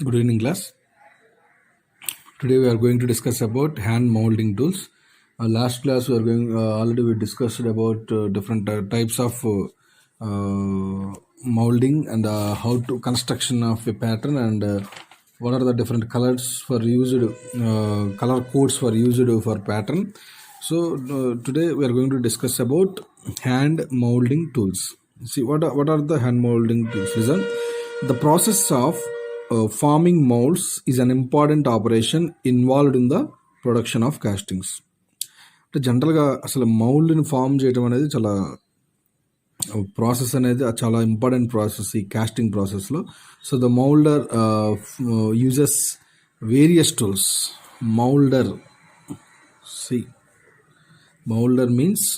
Good evening, class. Today we are going to discuss about hand molding tools. Last class we are going already we discussed about different types of molding and how to construction of a pattern and what are the different colors for used color codes for used for pattern. So today we are going to discuss about hand molding tools. See what are the hand molding tools? Listen, the process of forming molds is an important operation involved in the production of castings. అంటే జనరల్గా అసలు మౌల్డ్ని form చేయడం అనేది చాలా process అనేది చాలా important process ఈ casting ప్రాసెస్లో. So the moulder uses various tools. Moulder సి మౌల్డర్ మీన్స్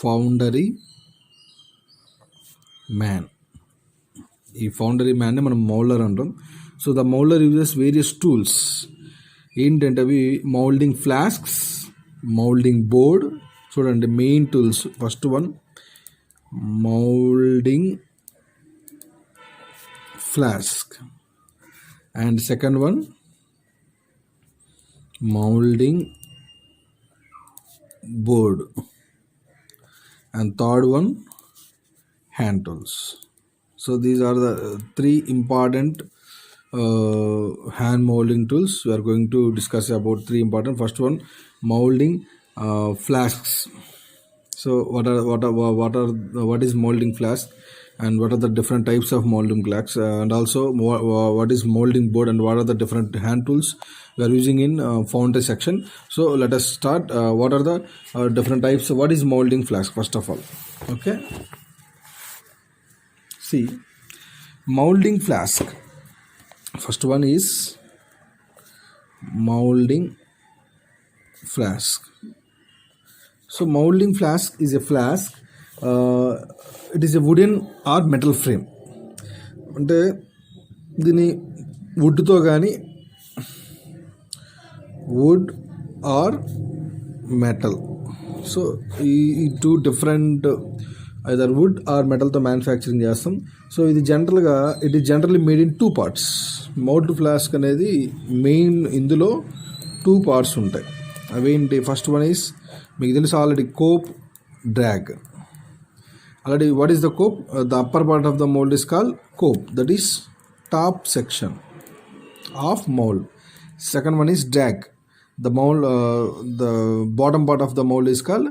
ఫౌండరీ మ్యాన్. ఈ ఫౌండరీ మ్యాన్ని మనం మౌల్డర్ అంటాం. So the moulder uses various tools. ఏంటంటే అవి మౌల్డింగ్ ఫ్లాస్క్స్, మౌల్డింగ్ బోర్డ్. చూడండి main tools. First one moulding flask and second one moulding board and third one hand tools. So these are the three important hand molding tools. We are going to discuss about three important. First one molding flasks. So what is molding flask and what are the different types of molding flasks, and also what is molding board and what are the different hand tools we are using in foundry section. So let us start. What are the different types? What is molding flask first of all? Okay, see molding flask. First one is molding flask. So molding flask is a flask. It is a wooden or metal frame. అంటే దీన్ని వుడ్తో కానీ wood or metal. So ఈ two different either wood or మెటల్తో manufacturing చేస్తాం. So ఇది జనరల్గా it is generally made in 2 parts. Mould flask అనేది మెయిన్ ఇందులో 2 parts ఉంటాయి. అవేంటి? ఫస్ట్ వన్ ఈస్ మీకు తెలుసు already cope, drag. Already what is the cope? The upper part of the mold is called cope, that is top section of mold. Second one is drag. The mold, the bottom part of the mold is called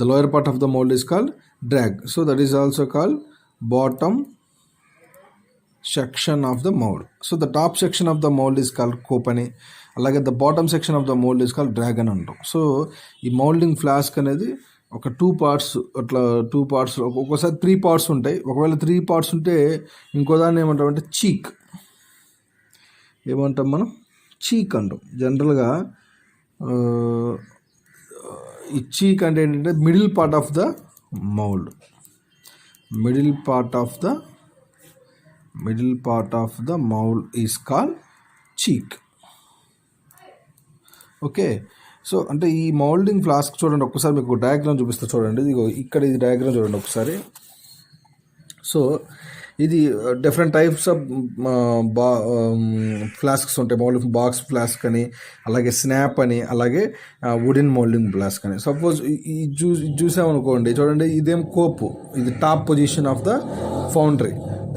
the lower part of the mold is called drag. So that is also called bottom section of the mold. So the top section of the mold is called cope అని, అలాగే the bottom section of the mould is called drag అని అంటాం. So ఈ moulding flask అనేది ఒక 2 parts, అట్లా 2 parts, ఒక్కోసారి 3 parts ఉంటాయి. ఒకవేళ 3 parts ఉంటే ఇంకో దాన్ని ఏమంటాం అంటే చీక్. ఏమంటాం మనం? చీక్ అంటాం. జనరల్గా ఈ చీక్ అంటే ఏంటంటే middle part of the mould. Middle part of the mould is called cheek. Okay, so అంటే ఈ మౌల్డింగ్ ఫ్లాస్క్ చూడండి, ఒక్కసారి మీకు డయాగ్రామ్ చూపిస్తా చూడండి. ఇదిగో ఇక్కడ ఇది డయాగ్రామ్ చూడండి ఒకసారి. సో ఇది డిఫరెంట్ టైప్స్ ఆఫ్ ఫ్లాస్క్స్ ఉంటాయి. మౌల్డింగ్ బాక్స్ ఫ్లాస్క్ అని, అలాగే స్నాప్ అని, అలాగే వుడెన్ మౌల్డింగ్ ఫ్లాస్క్ అని. సపోజ్ చూసామనుకోండి, చూడండి ఇదేం కోపు, ఇది top position of the foundry.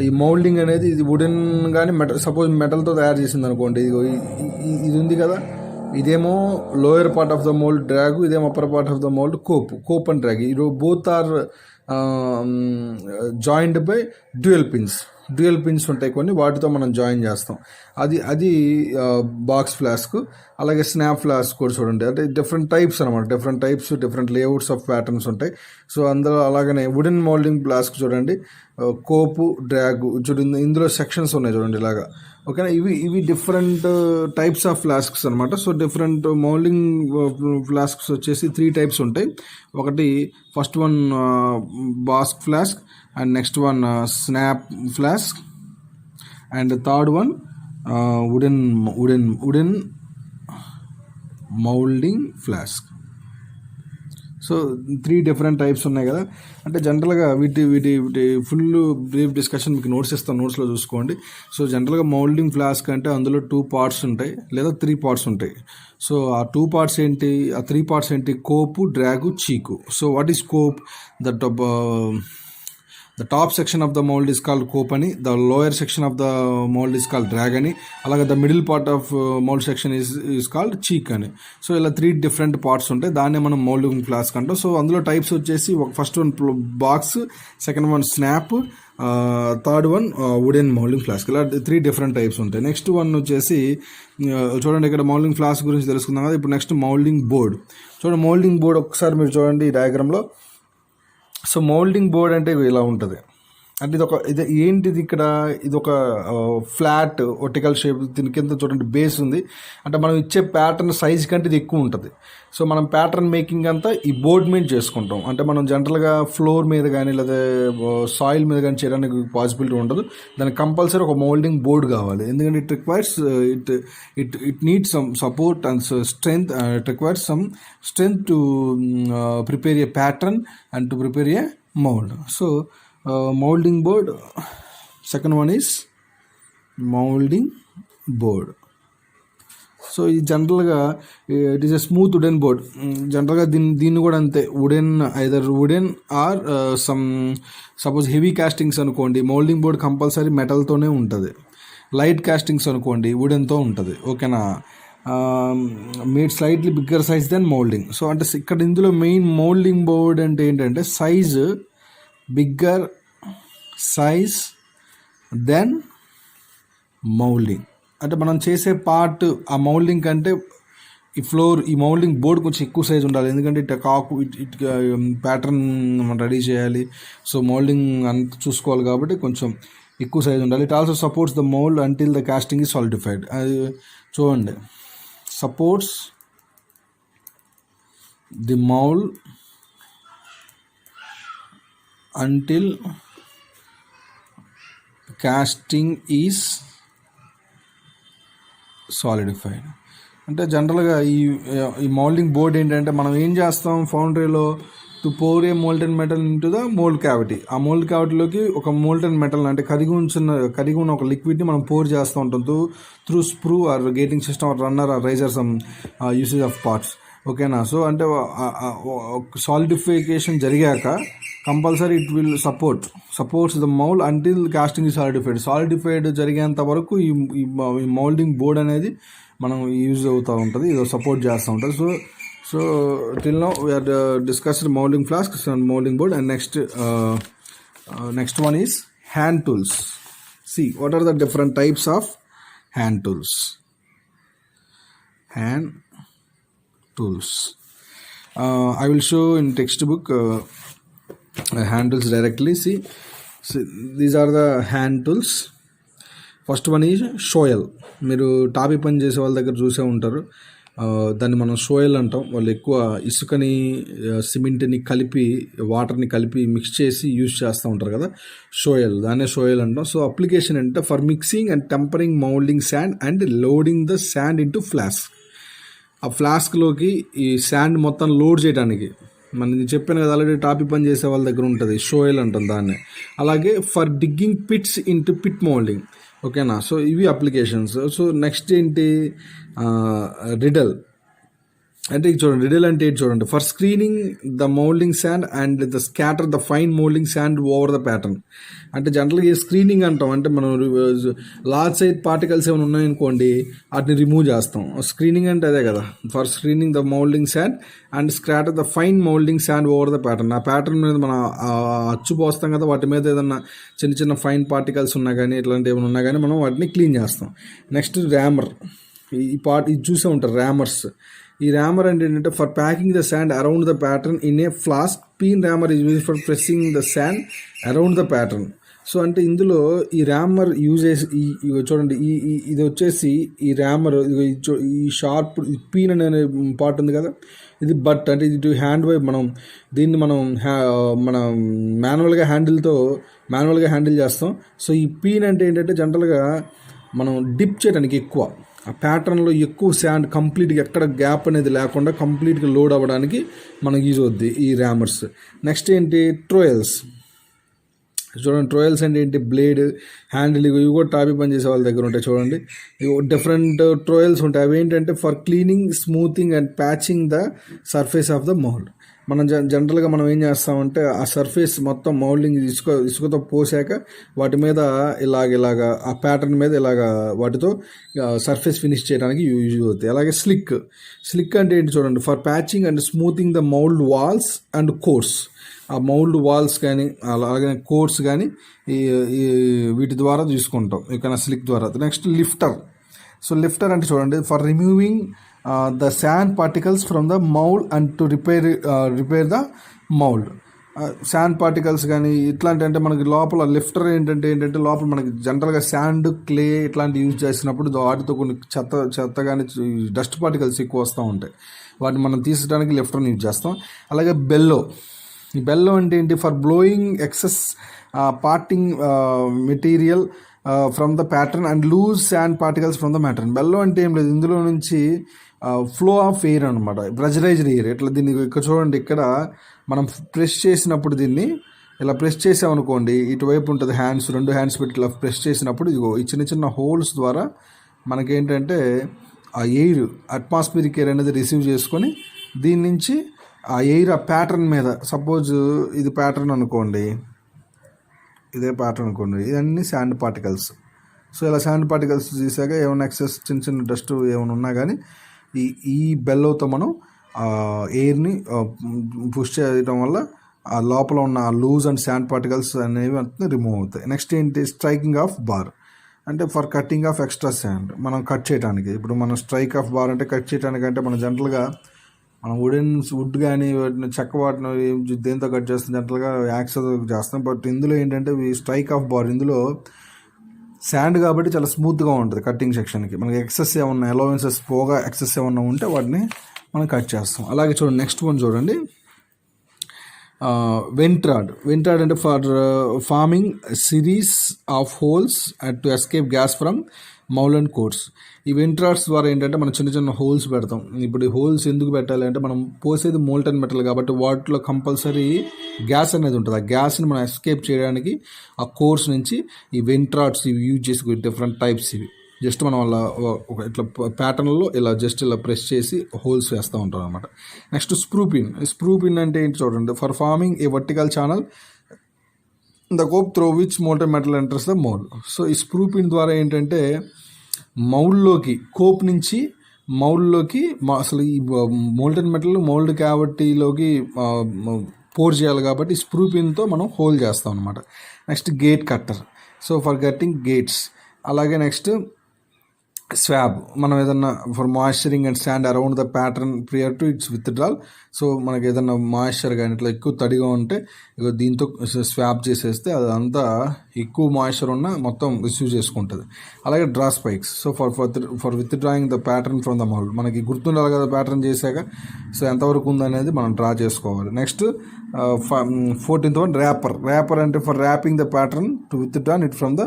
ఈ మౌల్డింగ్ అనేది ఇది వుడెన్ కానీ మెటల్, సపోజ్ మెటల్తో తయారు చేసింది అనుకోండి. ఇది ఉంది కదా, ఇదేమో lower part of the mould drag, ఇదేమో upper part of the mould cope and drag. Both are joint by dual pins ఉంటాయి కొన్ని, వాటితో మనం జాయిన్ చేస్తాం. అది బాక్స్ ఫ్లాస్క్. అలాగే స్నాప్ ఫ్లాస్క్ కూడా చూడండి. అంటే డిఫరెంట్ టైప్స్ అనమాట, డిఫరెంట్ లేఅవుట్స్ ఆఫ్ ప్యాటర్న్స్ ఉంటాయి. సో అందులో అలాగనే వుడెన్ మౌల్డింగ్ ఫ్లాస్క్ చూడండి, కోపు, డ్రాగ్ చూడండి, ఇందులో సెక్షన్స్ ఉన్నాయి చూడండి ఇలాగా. ఓకేనా, ఇవి డిఫరెంట్ టైప్స్ ఆఫ్ ఫ్లాస్క్స్ అనమాట. సో డిఫరెంట్ మౌల్డింగ్ ఫ్లాస్క్స్ వచ్చేసి 3 types ఉంటాయి. ఒకటి first one bask flask, and next one snap flask, and third one wooden moulding flask. So 3 different types ఉన్నాయి కదా. అంటే జనరల్గా వీటి వీటి వీటి ఫుల్ బ్రీఫ్ డిస్కషన్ మీకు నోట్స్ ఇస్తాను, నోట్స్లో చూసుకోండి. సో జనరల్గా మౌల్డింగ్ ఫ్లాస్క్ అంటే అందులో 2 పార్ట్స్ ఉంటాయి లేదా 3 పార్ట్స్ ఉంటాయి. సో ఆ 2 పార్ట్స్ ఏంటి, ఆ 3 పార్ట్స్ ఏంటి, కోపు, డ్రాగు, చీకు. So what is cope? The top section of the mold is called cope అని, the lower section of the mold is called drag అని, అలాగే the middle part of mold section is called cheek అని. So ఇలా 3 different parts ఉంటాయి, దాన్నే మనం moulding flask అంటాం. So అందులో టైప్స్ వచ్చేసి first one box, second one snap, third one wooden moulding flask. ఇలా 3 డిఫరెంట్ టైప్స్ ఉంటాయి. నెక్స్ట్ వన్ వచ్చేసి చూడండి, ఇక్కడ మౌల్డింగ్ ఫ్లాస్క్ గురించి తెలుసుకుందాం కదా. ఇప్పుడు నెక్స్ట్ మౌల్డింగ్ బోర్డ్. చూడండి మౌల్డింగ్ బోర్డ్ ఒకసారి మీరు చూడండి ఈ డయాగ్రామ్లో. సో మౌల్డింగ్ బోర్డ్ అంటే ఇలా ఉంటుంది. అంటే ఇది ఏంటిది, ఇక్కడ ఇది ఒక ఫ్లాట్ వర్టికల్ షేప్, దీని కింద చూడండి బేస్ ఉంది. అంటే మనం ఇచ్చే ప్యాటర్న్ సైజ్ కంటే ఇది ఎక్కువ ఉంటుంది. సో మనం ప్యాటర్న్ మేకింగ్ అంతా ఈ బోర్డ్ మీద చేసుకుంటాం. అంటే మనం జనరల్గా ఫ్లోర్ మీద కానీ లేదా సాయిల్ మీద కానీ చేయడానికి పాసిబిలిటీ ఉండదు. దానికి కంపల్సరీ ఒక మౌల్డింగ్ బోర్డ్ కావాలి. ఎందుకంటే it requires it needs some support and strength. It requires some strength to prepare a pattern and to prepare a mould. So moulding board, second one is moulding board. So ఈ జనరల్గా it is a smooth wooden board. జనరల్గా దీన్ని కూడా అంతే, wooden either wooden or suppose heavy castings అనుకోండి, moulding board compulsory మెటల్తోనే ఉంటుంది. Light castings అనుకోండి వుడెన్తో ఉంటుంది. ఓకేనా? Made slightly bigger size then moulding. So అంటే ఇక్కడ ఇందులో మెయిన్ మౌల్డింగ్ బోర్డ్ అంటే ఏంటంటే size bigger size then moulding. అంటే మనం చేసే పార్ట్ ఆ మౌల్డింగ్ కంటే ఈ మౌల్డింగ్ బోర్డ్ కొంచెం ఎక్కువ సైజ్ ఉండాలి. ఎందుకంటే ఇట్ ప్యాటర్న్ మనం రెడీ చేయాలి. సో మౌల్డింగ్ అంత చూసుకోవాలి కాబట్టి కొంచెం ఎక్కువ సైజ్ ఉండాలి. It also supports the mould until the casting is solidified. అది చూడండి, supports the mould until casting is solidified. అంటే జనరల్గా ఈ మౌల్డింగ్ బోర్డ్ ఏంటంటే మనం ఏం చేస్తాం ఫౌండరీలో, to pour a molten metal into the mould cavity. ఆ మోల్డ్ క్యావిటీలోకి ఒక మోల్టెన్ మెటల్ అంటే కరిగి ఉన్న ఒక లిక్విడ్ని మనం పోర్ చేస్తూ ఉంటాం through sprue or gating system or runner or riser some usage of parts. ఓకేనా? సో అంటే సాలిడిఫికేషన్ జరిగాక compulsory it will supports the mould until casting ఈ సాలిడిఫైడ్ జరిగేంత వరకు ఈ మౌల్డింగ్ బోర్డ్ అనేది మనం యూజ్ అవుతూ ఉంటుంది, ఇది సపోర్ట్ చేస్తూ ఉంటుంది. So till now we are discussed moulding flask and moulding board. And next one is hand tools. See what are the different types of hand tools. Hand tools. I will show in textbook hand tools directly. See, these are the hand tools. First one is shovel. మీరు టాపీ పని చేసే వాళ్ళ దగ్గర చూసే ఉంటారు, దాన్ని మనం షోయల్ అంటాం. వాళ్ళు ఎక్కువ ఇసుకని సిమెంట్ని కలిపి వాటర్ని కలిపి మిక్స్ చేసి యూజ్ చేస్తూ ఉంటారు కదా, దాన్నే షోయల్ అంటాం. సో అప్లికేషన్ అంటే for mixing and tempering moulding sand and loading the sand into flask. ఆ ఫ్లాస్క్లోకి ఈ శాండ్ మొత్తం లోడ్ చేయడానికి, మనం చెప్పాను కదా ఆల్రెడీ టాపీ పని చేసే వాళ్ళ దగ్గర ఉంటుంది, షోయల్ అంటాం దాన్ని. అలాగే for digging pits into pit moulding. ఓకేనా? సో ఇవి అప్లికేషన్స్. సో నెక్స్ట్ ఏంటి, రిడల్. అంటే చూడండి, రిడల్ అంటే ఏంటి చూడండి, for screening the moulding sand and the scatter the fine moulding sand over the pattern. అంటే జనరల్గా స్క్రీనింగ్ అంటాం, అంటే మనం లార్జ్ సైజ్ పార్టికల్స్ ఏమైనా ఉన్నాయనుకోండి వాటిని రిమూవ్ చేస్తాం. స్క్రీనింగ్ అంటే అదే కదా, for screening the moulding sand and scatter the fine moulding sand over the pattern. ఆ ప్యాటర్న్ మీద మనం అచ్చు పోస్తాం కదా, వాటి మీద ఏదన్నా చిన్న చిన్న ఫైన్ పార్టికల్స్ ఉన్నా కానీ ఇట్లాంటివి ఏమైనా ఉన్నా కానీ మనం వాటిని క్లీన్ చేస్తాం. Next rammer. ఇది చూసే ఉంటారు ర్యామర్స్. ఈ ర్యామర్ అంటే ఏంటంటే for packing the sand around the pattern in a flask. Peen rammer is use for pressing the sand around the pattern. So అంటే ఇందులో ఈ ర్యామర్ యూజ్ చేసి చూడండి, ఇది వచ్చేసి ఈ ర్యామర్, ఈ షార్ప్ పీన్ అనే పార్ట్ ఉంది కదా, ఇది బట్ అంటే ఇది హ్యాండ్ వైప్. దీన్ని మనం మాన్యువల్గా హ్యాండిల్ చేస్తాం. సో ఈ పీన్ అంటే ఏంటంటే జనరల్గా మనం డిప్ చేయడానికి ఎక్కువ ఆ ప్యాటర్న్లో ఎక్కువ శాండ్ కంప్లీట్గా ఎక్కడ గ్యాప్ అనేది లేకుండా కంప్లీట్గా లోడ్ అవ్వడానికి మనకి యూజ్ అవుద్ది ఈ ర్యామర్స్. నెక్స్ట్ ఏంటి ట్రోయల్స్. చూడండి ట్రోయల్స్ అంటే ఏంటి, బ్లేడ్ హ్యాండిల్ ఇవి కూడా టాపీ పని చేసే వాళ్ళ దగ్గర ఉంటాయి చూడండి. డిఫరెంట్ ట్రోయల్స్ ఉంటాయి. అవి ఏంటంటే for cleaning, smoothing and patching the surface of the mould. మనం జనరల్గా మనం ఏం చేస్తామంటే ఆ సర్ఫేస్ మొత్తం మౌల్డింగ్ ఇసుకతో పోసాక వాటి మీద ఇలాగ ఆ ప్యాటర్న్ మీద వాటితో సర్ఫేస్ ఫినిష్ చేయడానికి యూజ్ అవుతాయి. అలాగే స్లిక్ అంటే ఏంటి చూడండి, for patching and smoothing the mould walls and cores. ఆ మౌల్డ్ వాల్స్ కానీ అలాగే కోర్స్ కానీ ఈ వీటి ద్వారా చూసుకుంటాం ఇక్కడ స్లిక్ ద్వారా. నెక్స్ట్ లిఫ్టర్ అంటే చూడండి, for removing the sand particles from the mould and to repair the mould. Sand particles కానీ ఇట్లాంటి అంటే మనకి లోపల లిఫ్టర్ ఏంటంటే లోపల మనకి జనరల్గా శాండ్, క్లే ఇట్లాంటి యూజ్ చేసినప్పుడు వాటితో కొన్ని చెత్త కానీ డస్ట్ పార్టికల్స్ ఎక్కువ వస్తూ ఉంటాయి. వాటిని మనం తీసడానికి లిఫ్టర్ని యూజ్ చేస్తాం. అలాగే ఈ బెల్లో అంటే ఏంటి, for blowing excess parting material from the pattern and loose sand particles from the pattern. Bellow అంటే ఏం లేదు, ఇందులో నుంచి ఫ్లో ఆఫ్ ఎయిర్ అనమాట, ప్రెజరైజ్డ్ ఎయిర్. ఇట్లా దీన్ని ఇక్కడ చూడండి, ఇక్కడ మనం ప్రెస్ చేసినప్పుడు దీన్ని ఇలా ప్రెస్ చేసామనుకోండి, ఇటువైపు ఉంటుంది హ్యాండ్స్, 2 హ్యాండ్స్ పెట్టి ఇలా ప్రెస్ చేసినప్పుడు ఇదిగో ఈ చిన్న హోల్స్ ద్వారా మనకేంటంటే ఆ ఎయిర్, అట్మాస్ఫిరిక్ ఎయిర్ అనేది రిసీవ్ చేసుకొని దీని నుంచి ఆ ఎయిర్ ఆ ప్యాటర్న్ మీద, సపోజ్ ఇది ప్యాటర్న్ అనుకోండి, ఇదే ప్యాటర్న్ అనుకోండి, ఇవన్నీ శాండ్ పార్టికల్స్. సో ఇలా శాండ్ పార్టికల్స్ తీసాక ఏమైనా ఎక్సెస్ చిన్న డస్ట్ ఏమైనా ఉన్నా కానీ ఈ బెల్లోతో మనం ఎయిర్ని పుష్ చేయడం వల్ల ఆ లోపల ఉన్న లూజ్ అండ్ శాండ్ పార్టికల్స్ అనేవి రిమూవ్ అవుతాయి. నెక్స్ట్ ఏంటి, స్ట్రైకింగ్ ఆఫ్ బార్ అంటే for cutting of extra sand. మనం కట్ చేయడానికి, ఇప్పుడు మనం స్ట్రైక్ ఆఫ్ బార్ అంటే కట్ చేయడానికి అంటే మనం జనరల్గా మనం వుడ్ కానీ చెక్క వాటిని దేంతో కట్ చేస్తాం, జనరల్గా యాక్స్తో చేస్తాం. బట్ ఇందులో ఏంటంటే స్ట్రైక్ ఆఫ్ బార్, ఇందులో శాండ్ కాబట్టి చాలా స్మూత్గా ఉంటుంది కటింగ్ సెక్షన్కి. మనకి ఎక్సెస్ ఏమన్నా అలవెన్సెస్ పోగా ఎక్సెస్ ఏమన్నా ఉంటే వాటిని మనం కట్ చేస్తాం. అలాగే చూడండి నెక్స్ట్ వన్ చూడండి, వెంట్రాడ్ అంటే for farming series of holes to escape gas from mould and course. ఈ వెంట్రాడ్స్ ద్వారా ఏంటంటే మనం చిన్న హోల్స్ పెడతాం. ఇప్పుడు ఈ హోల్స్ ఎందుకు పెట్టాలి అంటే మనం పోసేది మోల్టన్ మెటల్ కాబట్టి వాటిలో కంపల్సరీ గ్యాస్ అనేది ఉంటుంది. ఆ గ్యాస్ని మనం ఎస్కేప్ చేయడానికి ఆ కోర్స్ నుంచి ఈ వెంట్రాడ్స్ ఇవి యూజ్ చేసి డిఫరెంట్ టైప్స్ ఇవి జస్ట్ మనం అలా ఇట్లా ప్యాటర్న్లో ఇలా ప్రెస్ చేసి హోల్స్ వేస్తూ ఉంటాం అనమాట. నెక్స్ట్ స్ప్రూ పిన్ అంటే ఏంటి చూడండి, for farming A vertical channel the cope through which molten metal enters the mould. So ఈ స్ప్రూ పిన్ ద్వారా ఏంటంటే మౌల్డ్లోకి, కోప్ నుంచి మౌల్డ్లోకి అసలు ఈ మోల్టన్ మెటల్ మౌల్డ్ క్యావిటీలోకి పోర్ చేయాలి కాబట్టి స్ప్రూ పిన్తో మనం హోల్ చేస్తాం అనమాట. Next gate cutter, so for cutting gates. అలాగే నెక్స్ట్ స్వాబ్, మనం ఏదన్నా for moisturising and sand around the pattern prior to it's withdrawal. So మనకి ఏదన్నా మాయిశ్చర్ కానీ ఇట్లా ఎక్కువ తడిగా ఉంటే దీంతో స్వాబ్ చేసేస్తే అదంతా ఎక్కువ మాయిశ్చర్ ఉన్న మొత్తం రిసీవ్ చేసుకుంటుంది. అలాగే draw spikes, so for withdrawing the pattern from the mould. మనకి గుర్తుండాలి కదా ప్యాటర్న్ చేశాక, సో ఎంతవరకు ఉందనేది మనం డ్రా చేసుకోవాలి. నెక్స్ట్ 14th వన్ ర్యాపర్ అంటే for rapping the pattern to withdraw it from the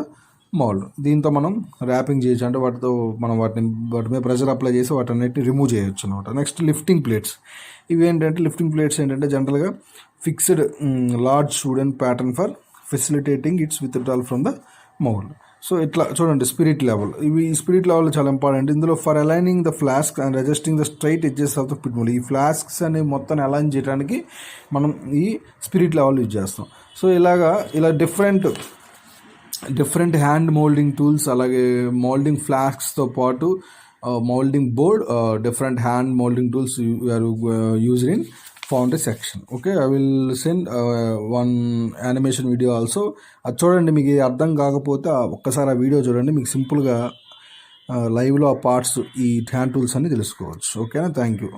mould. దీంతో మనం ర్యాపింగ్ చేయొచ్చు, అంటే వాటి మీద ప్రెషర్ అప్లై చేసి వాటన్నిటిని రిమూవ్ చేయొచ్చు అనమాట. Next lifting plates. Lifting plates ఏంటంటే జనరల్గా fixed large wooden pattern for facilitating its withdrawal from the mould. So ఇట్లా చూడండి స్పిరిట్ లెవెల్. ఈ స్పిరిట్ లెవెల్ చాలా ఇంపార్టెంట్. ఇందులో for aligning the flask and adjusting the straight edges of the pit mould. ఈ flasks అనే మొత్తాన్ని align చేయడానికి మనం ఈ స్పిరిట్ లెవెల్ యూజ్ చేస్తాం. సో ఇలా డిఫరెంట్ హ్యాండ్ మోల్డింగ్ టూల్స్, అలాగే మోల్డింగ్ ఫ్లాస్క్స్తో పాటు moulding board, different hand moulding tools are used in foundry section. Okay, I will send one animation video also. అది చూడండి, మీకు అర్థం కాకపోతే ఒక్కసారి ఆ వీడియో చూడండి, మీకు సింపుల్గా లైవ్లో ఆ పార్ట్స్ ఈ హ్యాండ్ టూల్స్ అన్ని తెలుసుకోవచ్చు. ఓకేనా, థ్యాంక్ యూ.